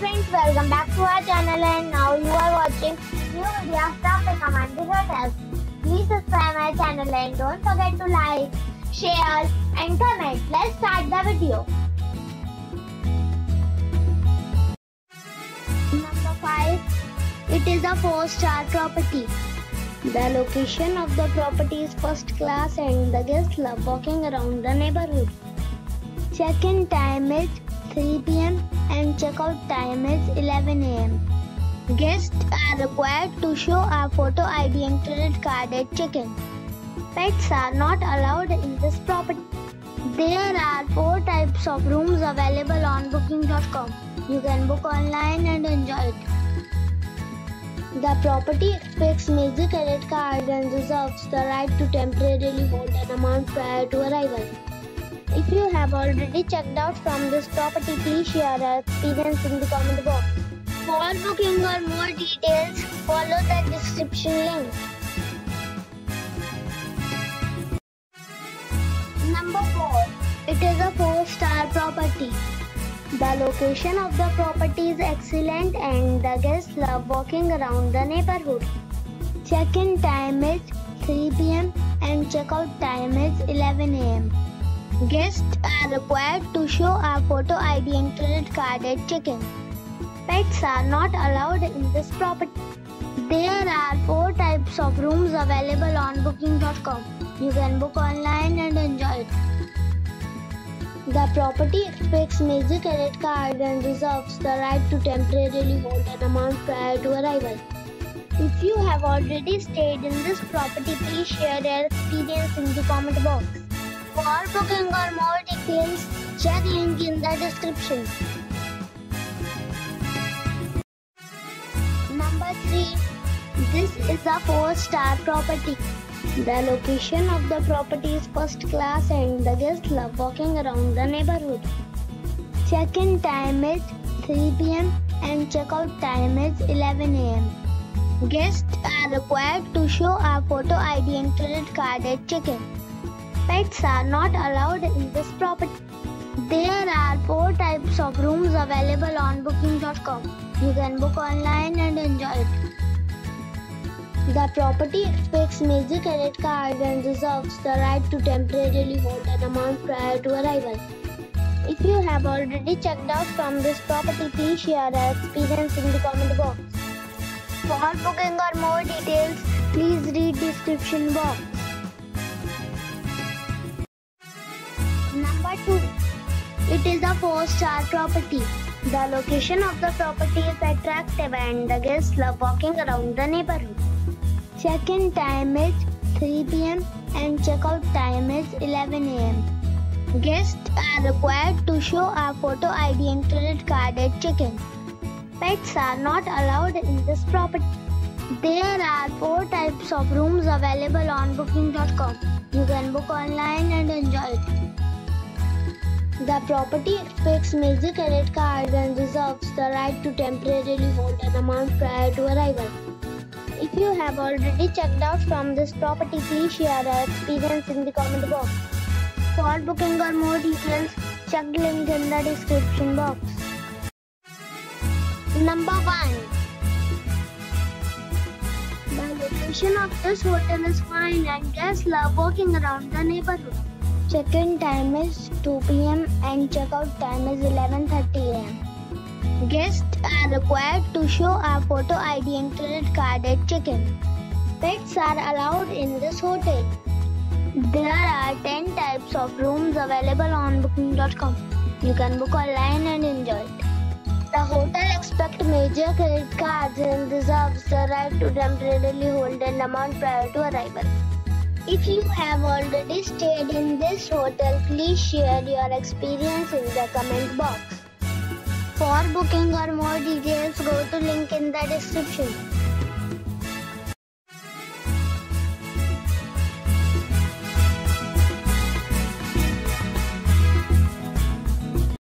friends, welcome back to our channel and now you are watching new videos from the Command Hotels. Please subscribe my channel and don't forget to like, share and comment. Let's start the video. Number 5. It is a 4-star property. The location of the property is first class and the guests love walking around the neighborhood. Check-in time is 3 p.m. and check-out time is 11 a.m. Guests are required to show a photo ID and credit card at check-in. Pets are not allowed in this property. There are 4 types of rooms available on booking.com. You can book online and enjoy it. The property expects major credit cards and reserves the right to temporarily hold an amount prior to arrival. If you have already checked out from this property, please share your experience in the comment box. For booking or more details, follow the description link. Number 4. It is a 4-star property. The location of the property is excellent and the guests love walking around the neighborhood. Check-in time is 3 p.m. and check-out time is 11 a.m. Guests are required to show a photo ID and credit card at check-in. Pets are not allowed in this property. There are 4 types of rooms available on booking.com. You can book online and enjoy it. The property expects major credit cards and reserves the right to temporarily hold an amount prior to arrival. If you have already stayed in this property, please share your experience in the comment box. For booking or more details, check link in the description. Number 3. This is a 4-star property. The location of the property is first class and the guests love walking around the neighborhood. Check-in time is 3 p.m. and check-out time is 11 a.m. Guests are required to show a photo ID and credit card at check-in. Pets are not allowed in this property. There are 4 types of rooms available on booking.com. You can book online and enjoy it. The property expects major credit cards and reserves the right to temporarily hold an amount prior to arrival. If you have already checked out from this property, please share your experience in the comment box. For booking or more details, please read description box. Number 2. It is a 4-star property. The location of the property is attractive and the guests love walking around the neighborhood. Check-in time is 3 p.m. and check-out time is 11 a.m. Guests are required to show a photo ID and credit card at check-in. Pets are not allowed in this property. There are 4 types of rooms available on booking.com. You can book online and enjoy it. The property expects major credit cards and reserves the right to temporarily hold an amount prior to arrival. If you have already checked out from this property, please share your experience in the comment box. For booking or more details, check the link in the description box. Number 1. The location of this hotel is fine and guests love walking around the neighborhood. Check-in time is 2 p.m. and check-out time is 11:30 a.m. Guests are required to show a photo ID and credit card at check-in. Pets are allowed in this hotel. There are 10 types of rooms available on booking.com. You can book online and enjoy it. The hotel expects major credit cards and reserves the right to temporarily hold an amount prior to arrival. If you have already stayed in this hotel, please share your experience in the comment box. For booking or more details, go to link in the description.